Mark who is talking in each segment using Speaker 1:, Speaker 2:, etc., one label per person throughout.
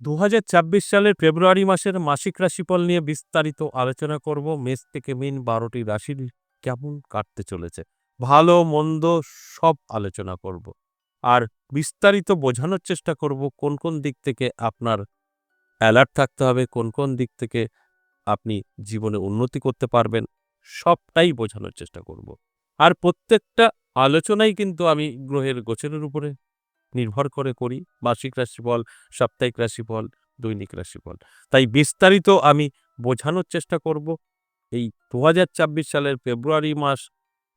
Speaker 1: ২০২৬ সালের ফেব্রুয়ারি মাসের মাসিক রাশিফল নিয়ে বিস্তারিত আলোচনা করব। মেষ থেকে মীন ১২টি রাশির কেমন কাটতে চলেছে, ভালো মন্দ সব আলোচনা করব। আর বিস্তারিত বোঝানোর চেষ্টা করব কোন কোন দিক থেকে আপনার অ্যালার্ট থাকতে হবে, কোন কোন দিক থেকে আপনি জীবনে উন্নতি করতে পারবেন, সবটাই বোঝানোর চেষ্টা করব। আর প্রত্যেকটা আলোচনাই কিন্তু আমি গ্রহের গোচরের উপরে নির্ভর করে করি। মাসিক রাশিফল, সাপ্তাহিক রাশিফল, দৈনিক রাশিফল। তাই বিস্তারিত আমি বোঝানোর চেষ্টা করব। এই ২০২৬ সালের ফেব্রুয়ারি মাস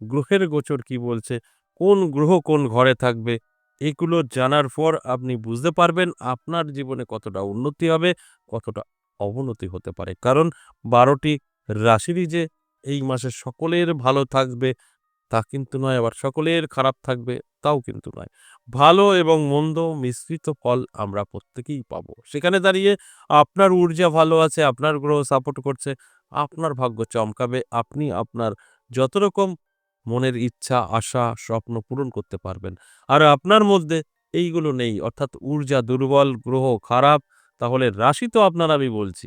Speaker 1: গ্রহের গোচর কি বলছে, কোন গ্রহ কোন ঘরে থাকবে, এগুলো জানার পর আপনি বুঝতে পারবেন আপনার জীবনে কতটা উন্নতি হবে, কতটা অবনতি হতে পারে। কারণ ১২টি রাশিরই যে এই মাসে সকলের ভালো থাকবে তা কিন্তু নয়, আবার সকলের খারাপ থাকবে তাও কিন্তু নয়। ভালো এবং মন্দ মিশ্রিত ফল আমরা প্রত্যেকেই পাবো। সেখানে দাঁড়িয়ে আপনার ঊর্জা ভালো আছে, আপনার গ্রহ সাপোর্ট করছে, আপনার ভাগ্য চমকাবে। আপনি আপনার যত রকম মনের ইচ্ছা, আশা, স্বপ্ন পূরণ করতে পারবেন। আর আপনার মধ্যে এইগুলো নেই, অর্থাৎ ঊর্জা দুর্বল, গ্রহ খারাপ, তাহলে রাশি তো আপনার আমি বলছি,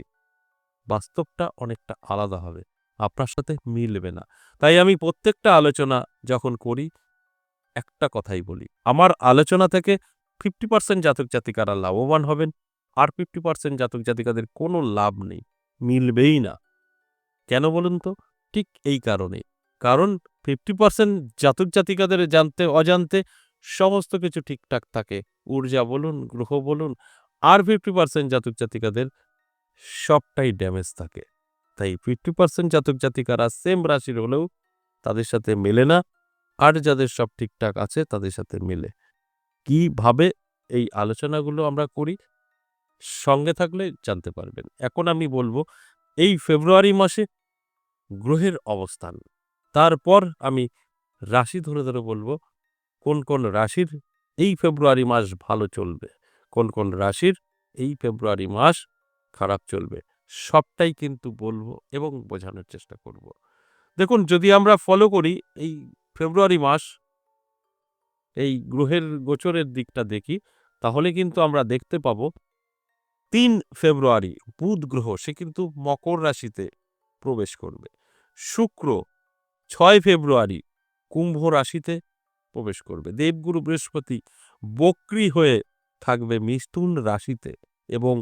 Speaker 1: বাস্তবটা অনেকটা আলাদা হবে, আপনার সাথে মিলবে না। তাই আমি প্রত্যেকটা আলোচনা যখন করি একটা কথাই বলি, আমার আলোচনা থেকে 50% জাতক জাতিকারা লাভবান হবেন, আর 50% জাতক জাতিকাদের কোনো লাভ নেই, মিলবেই না। কেন বলুন তো? ঠিক এই কারণে। কারণ 50% জাতক জাতিকাদের জানতে অজান্তে সমস্ত কিছু ঠিকঠাক থাকে, ঊর্জা বলুন, গ্রহ বলুন। আর 50% জাতক জাতিকাদের সবটাই ড্যামেজ থাকে। তাই 50% জাতক জাতিকারা সেম রাশির হলেও তাদের সাথে মেলে না, আর যাদের সব ঠিকঠাক আছে তাদের সাথে মেলে। কিভাবে এই আলোচনাগুলো আমরা করি, সঙ্গে থাকলে জানতে পারবেন। এখন আমি বলবো এই ফেব্রুয়ারি মাসে গ্রহের অবস্থান, তারপর আমি রাশি ধরে ধরে বলবো কোন কোন রাশির এই ফেব্রুয়ারি মাস ভালো চলবে, কোন কোন রাশির এই ফেব্রুয়ারি মাস খারাপ চলবে, সবটাই কিন্তু বলবো এবং বোঝানোর চেষ্টা করব। দেখুন, যদি আমরা ফলো করি এই ফেব্রুয়ারি মাস, এই গ্রহের গোচরের দিকটা দেখি, তাহলে কিন্তু আমরা দেখতে পাবো ৩ ফেব্রুয়ারি বুধ গ্রহ সে কিন্তু মকর রাশিতে প্রবেশ করবে। শুক্র ৬ ফেব্রুয়ারি কুম্ভ রাশিতে প্রবেশ করবে। দেবগুরু বৃহস্পতি বক্রী হয়ে থাকবে মিথুন রাশিতে এবং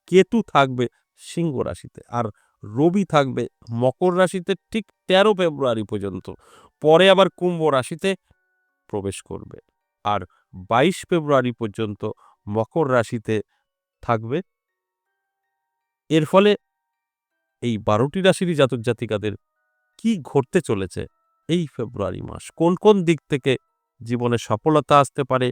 Speaker 1: কেতু থাকবে সিংহ রাশিতে। আর রবি থাকবে মকর রাশিতে ঠিক ১৩ ফেব্রুয়ারি পর্যন্ত, পরে আবার কুম্ভ রাশিতে প্রবেশ করবে। আর ২২ ফেব্রুয়ারি পর্যন্ত মকর রাশিতে থাকবে। এর ফলে এই ১২টি রাশিরই জাতক জাতিকাদের কি ঘটতে চলেছে এই ফেব্রুয়ারি মাস, কোন কোন দিক থেকে জীবনে সফলতা আসতে পারে,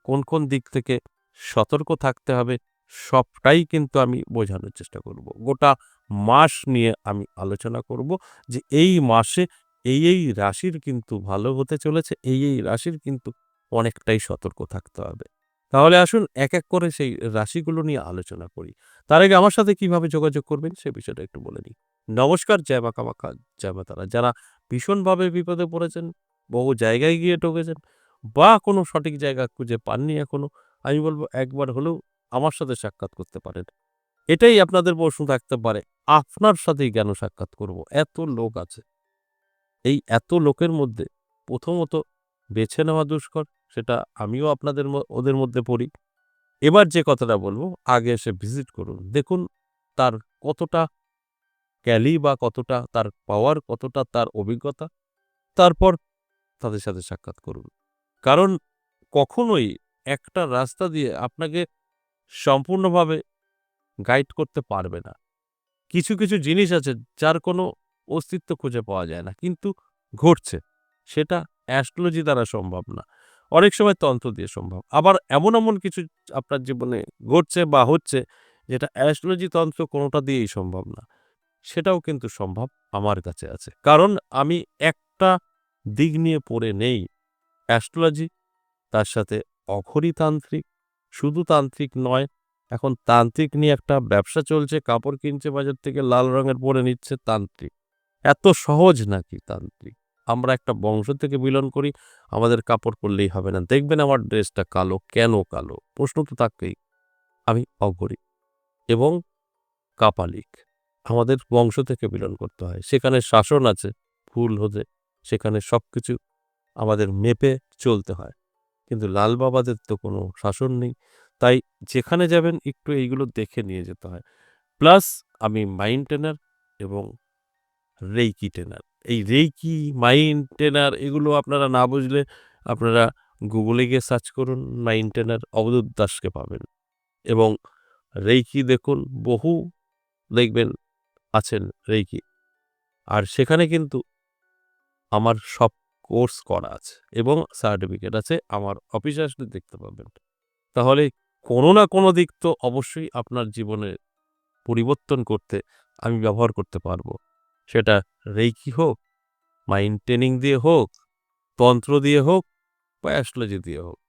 Speaker 1: কোন কোন দিক থেকে সতর্ক থাকতে হবে, সবটাই কিন্তু আমি বোঝানোর চেষ্টা করব। গোটা মাস নিয়ে আমি আলোচনা করব যে এই মাসে এই রাশির কিন্তু ভালো হতে চলেছে, এই রাশির কিন্তু অনেকটাই সতর্ক থাকতে হবে। তাহলে আসুন এক এক করে সেই রাশিগুলো নিয়ে আলোচনা করি। তার আগে আমার সাথে কিভাবে যোগাযোগ করবেন সে বিষয়টা একটু বলে নিই। নমস্কার, জয় মা কামাখ্যা, জয় মা তারা। যারা ভীষণভাবে বিপদে পড়েছেন, বহু জায়গায় গিয়ে ঠকেছেন, বা কোনো সঠিক জায়গা খুঁজে পাননি এখনো, আমি বলব একবার হলেও আমার সাথে সাক্ষাৎ করতে পারেন। এটাই আপনাদের প্রশ্ন থাকতে পারে, আপনার সাথেই কেন সাক্ষাৎ করব? এত লোক আছে। এই এত লোকের মধ্যে প্রথমত বেছে নেওয়া দুষ্কর, সেটা আমিও আপনাদের ওদের মধ্যে পড়ি। এবার যে কথাটা বলবো, আগে এসে ভিজিট করুন। দেখুন তার কতটা ক্যালি বা কতটা তার পাওয়ার, কতটা তার অভিজ্ঞতা, তারপর তাদের সাথে সাক্ষাৎ করুন। কারণ কখনোই একটা রাস্তা দিয়ে আপনাকে সম্পূর্ণভাবে গাইড করতে পারবে না। কিছু কিছু জিনিস আছে যার কোনো অস্তিত্ব খুঁজে পাওয়া যায় না, কিন্তু ঘটছে। সেটা অ্যাস্ট্রোলজি দ্বারা সম্ভব না, অনেক সময় তন্ত্র দিয়ে সম্ভব। আবার এমন এমন কিছু আপনার জীবনে ঘটছে বা হচ্ছে যেটা অ্যাস্ট্রোলজি, তন্ত্র কোনোটা দিয়েই সম্ভব না। সেটাও কিন্তু সম্ভব আমার কাছে আছে। কারণ আমি একটা দিক নিয়ে পড়ে নেই, অ্যাস্ট্রোলজি, তার সাথে অঘরীতান্ত্রিক, শুধু তান্ত্রিক নয়, এখন তান্ত্রিক নিয়ে একটা ব্যবসা চলছে, কাপড় কিনছে বাজার থেকে, লাল রঙের পরে নিচ্ছে তান্ত্রিক। এত সহজ নাকি তান্ত্রিক? আমরা একটা বংশ থেকে বিলন করি, আমাদের কাপড় পরলেই হবে না। দেখবেন আমার ড্রেসটা কালো, কেন কালো? প্রশ্ন তো থাকবেই। আমি অঘরী। এবং কাপালিক আমাদের বংশ থেকে বিলন করতে হয়। সেখানে শাসন আছে, ভুল হলে সেখানে সবকিছু আমাদের মেপে চলতে হয়। কিন্তু লাল বাবাদের তো কোনো শাসন নেই। তাই যেখানে যাবেন একটু এইগুলো দেখে নিয়ে যেতে হয়। প্লাস আমি মাইন্ড ট্রেনার এবং রেইকি ট্রেনার। এই রেইকি, মাইন্ড ট্রেনার এগুলো আপনারা না বুঝলে আপনারা গুগলে গিয়ে সার্চ করুন মাইন্ড ট্রেনার অবধূত দাসকে পাবেন। এবং রেইকি দেখুন বহু দেখবেন আছেন রেইকি। আর সেখানে কিন্তু আমার সব কোর্স করা আছে এবং সার্টিফিকেট আছে। আমার অফিসে আসলে দেখতে পাবেন। তাহলে কোনো না কোনো দিক তো অবশ্যই আপনার জীবনে পরিবর্তন করতে আমি ব্যবহার করতে পারবো। সেটা রেইকি হোক, মাইন্ড ট্রেনিং দিয়ে হোক, তন্ত্র দিয়ে হোক বা অ্যাস্ট্রোলজি দিয়ে হোক।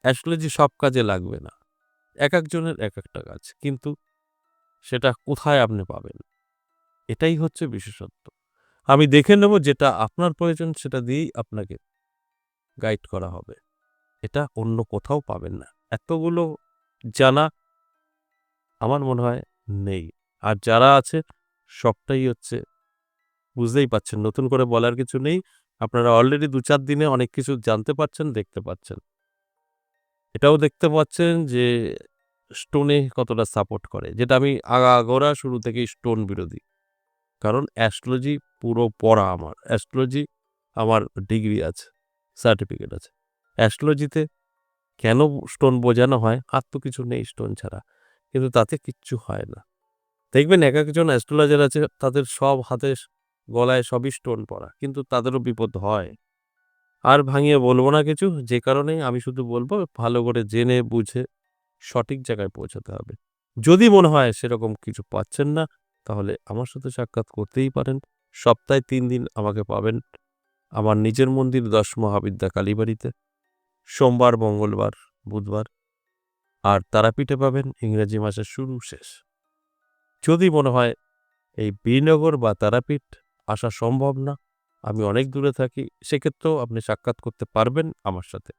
Speaker 1: অ্যাস্ট্রোলজি সব কাজে লাগবে না। একেকজনের একেকটা কাজ। কিন্তু সেটা কোথায় আপনি পাবেন? এটাই হচ্ছে বিশেষত্ব। আমি দেখে নেব যেটা আপনার প্রয়োজন সেটা দিয়েই আপনাকে গাইড করা হবে। এটা অন্য কোথাও পাবেন না। এতগুলো জানা আমার মনে হয় নেই। আর যারা আছে সবটাই হচ্ছে বুঝতেই পারছেন নতুন করে বলার কিছু নেই। আপনারা অলরেডি ২-৪ দিনে অনেক কিছু জানতে পারছেন, দেখতে পাচ্ছেন। এটাও দেখতে পাচ্ছেন যে স্টোনে কতটা সাপোর্ট করে। যেটা আমি আগাগোড়া শুরু থেকেই স্টোন বিরোধী। কারণ অ্যাস্ট্রোলজি পুরো পড়া আমার। অ্যাস্ট্রোলজি আমার ডিগ্রি আছে, সার্টিফিকেট আছে। অ্যাস্ট্রোলজিতে কেন স্টোন বোঝানো হয়? আর তো কিছু নেই স্টোন ছাড়া। কিন্তু তাতে কিচ্ছু হয় না। দেখবেন একেকজন অ্যাস্ট্রোলজার আছে তাদের সব হাতে গলায় সবই স্টোন পরা। কিন্তু তাদেরও বিপদ হয়। আর ভাঙিয়ে বলব না কিছু। যে কারণে আমি শুধু বলব ভালো করে জেনে বুঝে সঠিক জায়গায় পৌঁছাতে হবে। যদি মনে হয় সেরকম কিছু পাচ্ছেন না, তাহলে আমার সাথে সাক্ষাৎ করতেই পারেন। সপ্তাহে ৩ দিন আমাকে পাবেন আমার নিজের মন্দির ১০ মহাবিদ্যা কালীবাড়িতে। সোমবার, মঙ্গলবার, বুধবার। আর তারাপীঠে পাবেন ইংরেজি মাসের শুরু শেষ। যদি মনে হয় এই বীরনগর বা তারাপীঠ আসা সম্ভব না, আমি অনেক দূরে থাকি, সেক্ষেত্রেও আপনি সাক্ষাৎ করতে পারবেন আমার সাথে।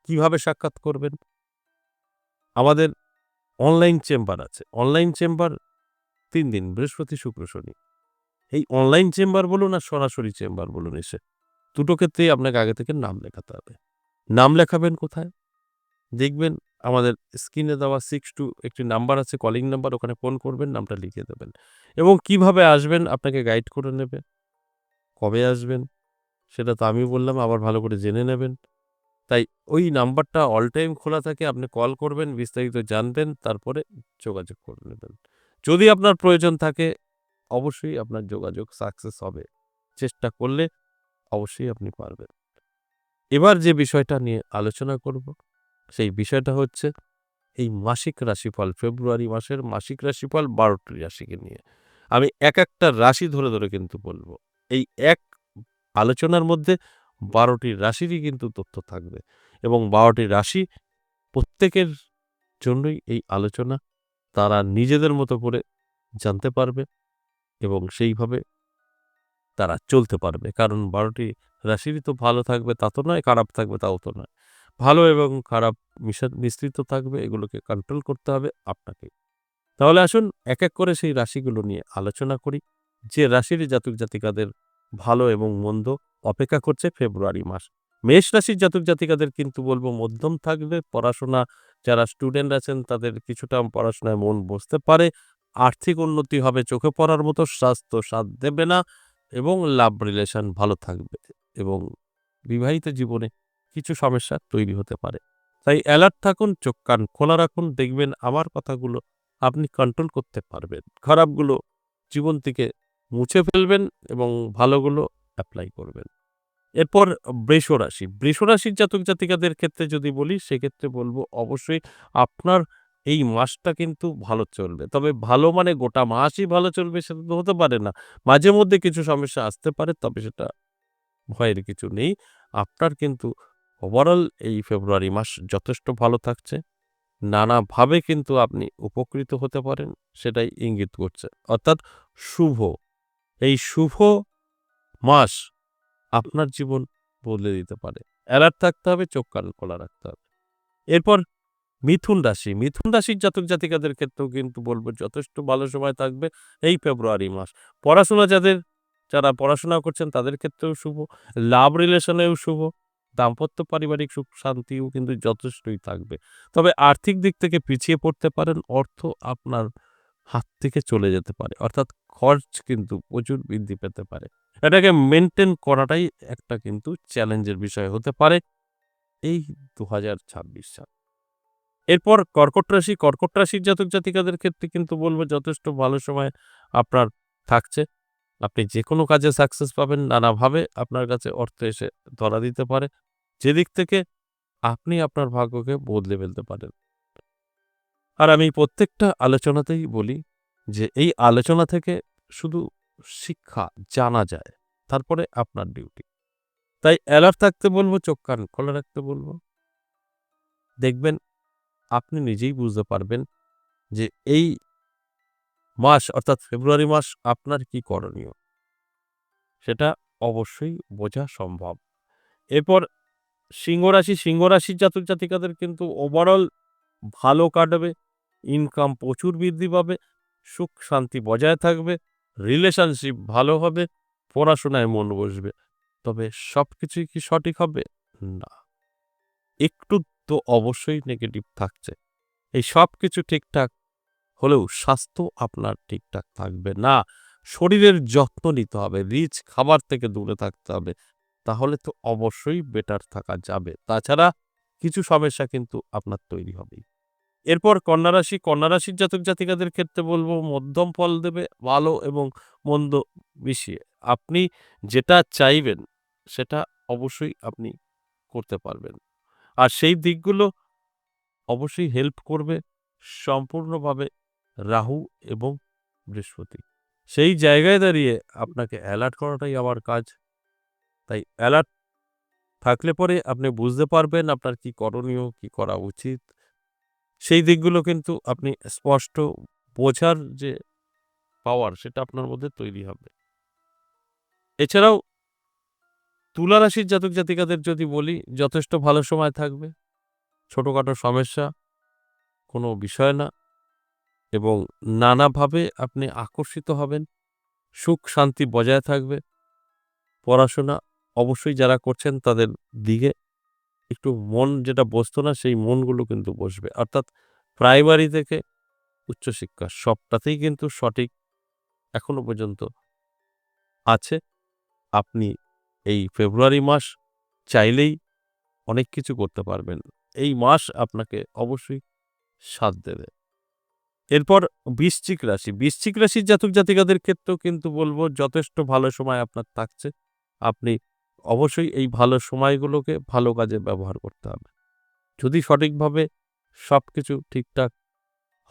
Speaker 1: কিভাবে সাক্ষাৎ করবেন? আমাদের অনলাইন চেম্বার আছে। অনলাইন চেম্বার ৩ দিন বৃহস্পতি, শুক্র, শনি। এই অনলাইন চেম্বার বলুন আর সরাসরি চেম্বার বলুন এসে। দুটো ক্ষেত্রেই আপনাকে আগে থেকে নাম লেখাতে হবে। নাম লেখাবেন কোথায়? দেখবেন আমাদের স্ক্রিনে দেওয়া 62 একটি নাম্বার আছে কলিং নাম্বার ওখানে ফোন করবেন, নামটা লিখে দেবেন। এবং কিভাবে আসবেন আপনাকে গাইড করে নেবে। কবে আসবেন সেটা তো আমি বললাম আবার ভালো করে জেনে নেবেন। তাই ওই নাম্বারটা অল টাইম খোলা থাকে। আপনি কল করবেন, বিস্তারিত জানবেন, তারপরে যোগাযোগ করে নেবেন। যদি আপনার প্রয়োজন থাকে অবশ্যই আপনার যোগাযোগ সাকসেস হবে। চেষ্টা করলে অবশ্যই আপনি পারবেন। এবার যে বিষয়টা নিয়ে আলোচনা করব, সেই বিষয়টা হচ্ছে এই মাসিক রাশিফল ফেব্রুয়ারি মাসের মাসিক রাশিফল ১২টি রাশিকে নিয়ে। আমি একেকটা রাশি ধরে, ধরে কিন্তু বলব। এই এক আলোচনার মধ্যে ১২টি রাশিরই কিন্তু তথ্য থাকবে এবং ১২টি রাশি প্রত্যেকের জন্যই এই আলোচনা তারা নিজেদের মতো করে জানতে পারবে এবং সেইভাবে তারা চলতে পারবে। কারণ ১২টি রাশিরই তো ভালো থাকবে তা তো নয়, খারাপ থাকবে তাও তো নয়। ভালো এবং খারাপ মিশ্রিত থাকবে এগুলোকে কন্ট্রোল করতে হবে আপনাকে। তাহলে আসুন এক, এক করে সেই রাশিগুলো নিয়ে আলোচনা করি। যে রাশির জাতক-জাতিকাদের ভালো এবং মন্দ অপেক্ষা করছে ফেব্রুয়ারি মাস। মেষ রাশির জাতক-জাতিকাদের কিন্তু বলব মধ্যম থাকবে। পড়াশোনা যারা স্টুডেন্ট আছেন তাদের কিছুটা পড়াশোনায় মন বসতে পারে। আর্থিক উন্নতি হবে চোখে পড়ার মতো, স্বাস্থ্য সাথ দেবে না এবং লাভ রিলেশন ভালো থাকবে এবং বিবাহিত জীবনে কিছু সমস্যা তৈরি হতে পারে। তাই অ্যালার্ট থাকুন, চোখ কান খোলা রাখুন। দেখবেন আমার কথাগুলো আপনি কন্ট্রোল করতে পারবেন। খারাপগুলো জীবন থেকে মুছে ফেলবেন এবং ভালোগুলো এপ্লাই করবেন। এরপর বৃষ রাশি। বৃষ রাশির জাতক-জাতিকাদের ক্ষেত্রে যদি বলি, সেক্ষেত্রে বলব অবশ্যই আপনার এই মাসটা কিন্তু ভালো চলবে। তবে ভালো মানে গোটা মাসই ভালো চলবে সেটা তো হতে পারে না। মাঝে মধ্যে কিছু সমস্যা আসতে পারে, তবে সেটা ভয়ের কিছু নেই। আপনার কিন্তু ওভারঅল এই ফেব্রুয়ারি মাস যথেষ্ট ভালো থাকছে। নানাভাবে কিন্তু আপনি উপকৃত হতে পারেন, সেটাই ইঙ্গিত করছে। অর্থাৎ শুভ। এই শুভ মাস আপনার জীবন বদলে দিতে পারে। অ্যালার্ট থাকতে হবে, চোখ কান খোলা রাখতে হবে। এরপর মিথুন রাশির জাতক জাতিকাদের ক্ষেত্রেও কিন্তু বলবো যথেষ্ট ভালো সময় থাকবে এই ফেব্রুয়ারি মাস। পড়াশোনা যারা পড়াশোনা করছেন তাদের ক্ষেত্রেও শুভ, লাভ রিলেশনেও শুভ, দাম্পত্য পারিবারিক সুখ শান্তিও কিন্তু যথেষ্টই থাকবে। তবে আর্থিক দিক থেকে পিছিয়ে পড়তে পারেন, অর্থ আপনার হাত থেকে চলে যেতে পারে, অর্থাৎ খরচ কিন্তু প্রচুর বৃদ্ধি পেতে পারে। এটাকে মেনটেন করাটাই একটা কিন্তু চ্যালেঞ্জের বিষয় হতে পারে এই ২০২৬ সাল। এরপর কর্কট রাশির জাতক জাতিকাদের ক্ষেত্রে কিন্তু বলবো যথেষ্ট ভালো সময় আপনার থাকছে। আপনি যেকোনো কাজে সাকসেস পাবেন, নানাভাবে আপনার কাছে অর্থ এসে ধরা দিতে পারে, যেদিক থেকে আপনি আপনার ভাগ্যকে বদলে ফেলতে পারেন। আর আমি প্রত্যেকটা আলোচনাতেই বলি যে এই আলোচনা থেকে শুধু শিক্ষা জানা যায়, তারপরে আপনার ডিউটি। তাই অ্যালার্ট থাকতে বলবো, চোখ কান খোলা রাখতে বলবো। দেখবেন আপনি নিজেই বুঝতে পারবেন যে এই মাস অর্থাৎ ফেব্রুয়ারি মাস আপনার কি করণীয়, সেটা অবশ্যই বোঝা সম্ভব। এরপর সিংহ রাশির জাতক জাতিকাদের কিন্তু ওভারঅল ভালো কাটবে, ইনকাম প্রচুর বৃদ্ধি পাবে, সুখ শান্তি বজায় থাকবে, রিলেশনশিপ ভালো হবে, পড়াশোনায় মন বসবে। তবে সবকিছুই কি সঠিক হবে? না, একটু তো অবশ্যই নেগেটিভ থাকছে। এই সবকিছু ঠিকঠাক হলেও স্বাস্থ্য আপনার ঠিকঠাক থাকবে না। শরীরের যত্ন নিতে হবে, রিচ খাবার থেকে দূরে থাকতে হবে। তাহলে তো অবশ্যই বেটার থাকা যাবে। তাছাড়া কিছু সমস্যা কিন্তু আপনার তৈরি হবেই। এরপর কন্যা রাশির জাতক জাতিকাদের ক্ষেত্রে বলবো মধ্যম ফল দেবে, ভালো এবং মন্দ মিশিয়ে। আপনি যেটা চাইবেন সেটা অবশ্যই আপনি করতে পারবেন। আর সেই দিকগুলো অবশ্যই হেল্প করবে সম্পূর্ণভাবে রাহু এবং বৃহস্পতি। সেই জায়গায় দাঁড়িয়ে আপনাকে অ্যালার্ট করাটাই আমার কাজ। তাই অ্যালার্ট থাকলে পরে আপনি বুঝতে পারবেন আপনার কি করণীয়, কি করা উচিত। সেই দিকগুলো কিন্তু আপনি স্পষ্ট বোঝার যে পাওয়ার সেটা আপনার মধ্যে তৈরি হবে। এছাড়াও তুলা রাশির জাতক জাতিকাদের যদি বলি যথেষ্ট ভালো সময় থাকবে। ছোটখাটো সমস্যা কোনো বিষয় না এবং নানাভাবে আপনি আকর্ষিত হবেন। সুখ শান্তি বজায় থাকবে। পড়াশোনা অবশ্যই যারা করছেন তাদের দিকে একটু মন যেটা বসতো না সেই মনগুলো কিন্তু বসবে। অর্থাৎ প্রাইমারি থেকে উচ্চশিক্ষা সবটাতেই কিন্তু সঠিক এখনো পর্যন্ত আছে। আপনি এই ফেব্রুয়ারি মাস চাইলেই অনেক কিছু করতে পারবেন। এই মাস আপনাকে অবশ্যই সাথ দেবে। এরপর বৃশ্চিক রাশির জাতক জাতিকাদের ক্ষেত্রেও কিন্তু বলব যথেষ্ট ভালো সময় আপনার থাকছে। আপনি অবশ্যই এই ভালো সময়গুলোকে ভালো কাজে ব্যবহার করতে হবে। যদি সঠিকভাবে সবকিছু ঠিকঠাক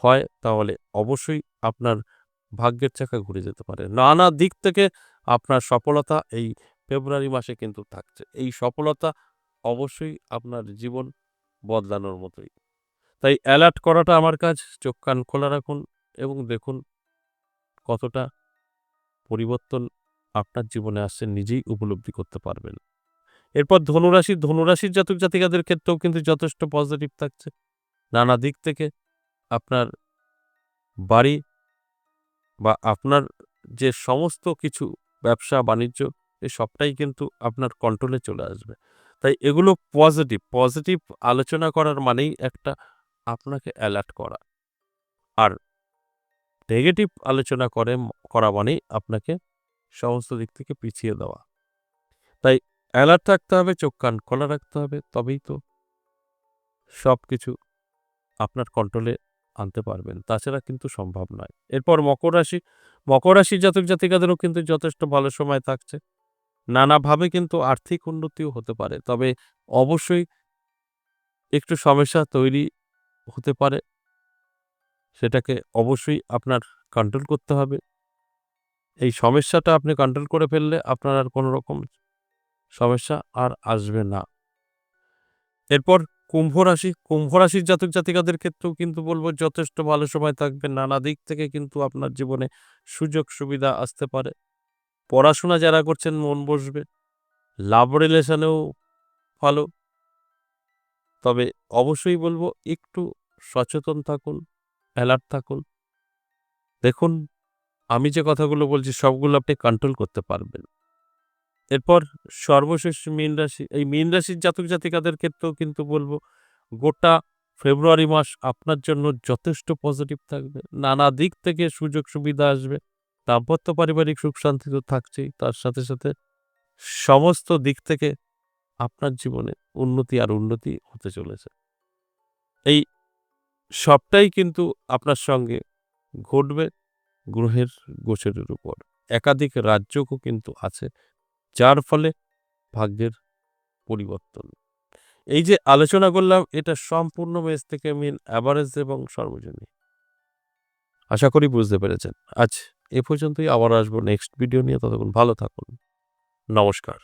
Speaker 1: হয় তাহলে অবশ্যই আপনার ভাগ্যের চাকা ঘুরে যেতে পারে। নানা দিক থেকে আপনার সফলতা এই ফেব্রুয়ারি মাসে কিন্তু থাকছে। এই সফলতা অবশ্যই আপনার জীবন বদলানোর মতোই। তাই অ্যালার্ট করাটা আমার কাজ। চোখ কান খোলা রাখুন এবং দেখুন কতটা পরিবর্তন আপনার জীবনে আসছে নিজেই উপলব্ধি করতে পারবেন। এরপর ধনুরাশির জাতক জাতিকাদের ক্ষেত্রেও কিন্তু যথেষ্ট পজিটিভ থাকছে। নানা দিক থেকে আপনার বাড়ি বা আপনার যে সমস্ত কিছু ব্যবসা-বাণিজ্য সবটাই কিন্তু আপনার কন্ট্রোলে চলে আসবে। তাই এগুলো পজিটিভ আলোচনা করার মানেই একটা আপনাকে অ্যালার্ট করা। আর নেগেটিভ আলোচনা করা মানেই আপনাকে সমস্ত দিক থেকে পিছিয়ে দেওয়া। তাই অ্যালার্ট থাকতে হবে, চোখ কান খোলা রাখতে হবে, তবেই তো সবকিছু আপনার কন্ট্রোলে আনতে পারবেন। তাছাড়া কিন্তু সম্ভব নয়। এরপর মকর রাশির জাতক জাতিকাদেরও কিন্তু যথেষ্ট ভালো সময় থাকছে। নানাভাবে কিন্তু আর্থিক উন্নতিও হতে পারে। তবে অবশ্যই একটু সমস্যা তৈরি হতে পারে। সেটাকে অবশ্যই আপনার কন্ট্রোল করতে হবে। এই সমস্যাটা আপনি কন্ট্রোল করে ফেললে আপনার আর কোনো রকম সমস্যা আর আসবে না। এরপর কুম্ভ রাশির জাতক জাতিকাদের ক্ষেত্রেও কিন্তু বলব যথেষ্ট ভালো সময় থাকবে। নানা দিক থেকে কিন্তু আপনার জীবনে সুযোগ সুবিধা আসতে পারে। পড়াশোনা যারা করছেন মন বসবে। লাভ রিলেশনেও ভালো। তবে অবশ্যই বলবো একটু সচেতন থাকুন, অ্যালার্ট থাকুন। দেখুন আমি যে কথাগুলো বলছি সবগুলো আপনি কন্ট্রোল করতে পারবেন। এরপর সর্বশেষ মীন রাশি, এই মীন রাশির জাতক জাতিকাদের ক্ষেত্রেও কিন্তু বলবো গোটা ফেব্রুয়ারি মাস আপনার জন্য যথেষ্ট পজিটিভ থাকবে। নানা দিক থেকে সুযোগ সুবিধা আসবে। দাম্পত্য পারিবারিক সুখ শান্তি তো থাকছেই। তার সাথে, সাথে সমস্ত দিক থেকে আপনার জীবনে উন্নতি আর উন্নতি হতে চলেছে। এই সবটাই কিন্তু আপনার সঙ্গে ঘটবে গ্রহের গোচরের উপর। একাধিক রাজযোগও কিন্তু আছে। যার ফলে ভাগ্যের পরিবর্তন। এই যে আলোচনা করলাম এটা সম্পূর্ণ মেষ থেকে মিন এভারেজ এবং সর্বজনীন। আশা করি বুঝতে পেরেছেন। আজ এ পর্যন্তই, আবার আসবো নেক্সট ভিডিও নিয়ে। ততক্ষণ ভালো থাকুন। নমস্কার।